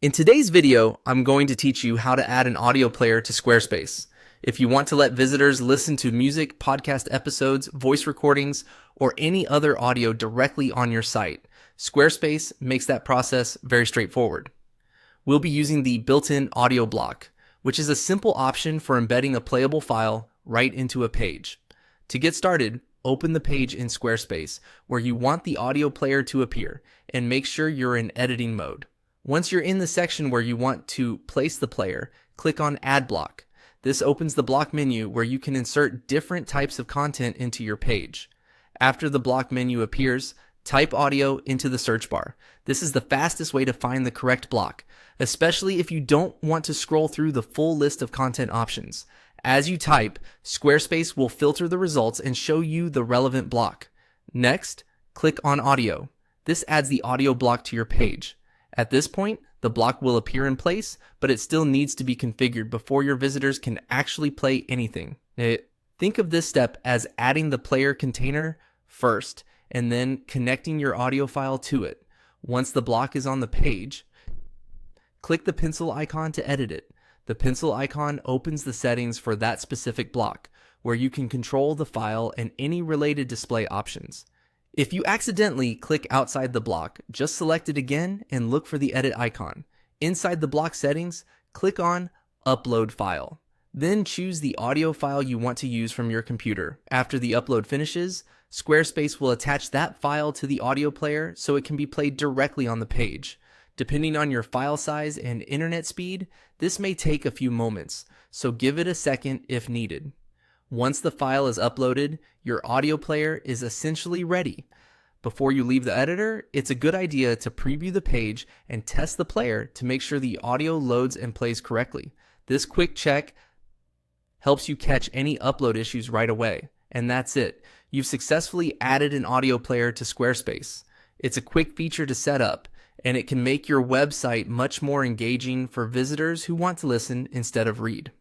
In today's video, I'm going to teach you how to add an audio player to Squarespace. If you want to let visitors listen to music, podcast episodes, voice recordings, or any other audio directly on your site, Squarespace makes that process very straightforward. We'll be using the built-in audio block, which is a simple option for embedding a playable file right into a page. To get started, open the page in Squarespace where you want the audio player to appear and make sure you're in editing mode. Once you're in the section where you want to place the player, click on Add Block. This opens the block menu where you can insert different types of content into your page. After the block menu appears, type audio into the search bar. This is the fastest way to find the correct block, especially if you don't want to scroll through the full list of content options. As you type, Squarespace will filter the results and show you the relevant block. Next, click on Audio. This adds the audio block to your page. At this point, the block will appear in place, but it still needs to be configured before your visitors can actually play anything. Think of this step as adding the player container first and then connecting your audio file to it. Once the block is on the page, click the pencil icon to edit it. The pencil icon opens the settings for that specific block, where you can control the file and any related display options. If you accidentally click outside the block, just select it again and look for the edit icon. Inside the block settings, click on Upload File. Then choose the audio file you want to use from your computer. After the upload finishes, Squarespace will attach that file to the audio player so it can be played directly on the page. Depending on your file size and internet speed, this may take a few moments, so give it a second if needed. Once the file is uploaded, your audio player is essentially ready. Before you leave the editor, it's a good idea to preview the page and test the player to make sure the audio loads and plays correctly. This quick check helps you catch any upload issues right away. And that's it. You've successfully added an audio player to Squarespace. It's a quick feature to set up, and it can make your website much more engaging for visitors who want to listen instead of read.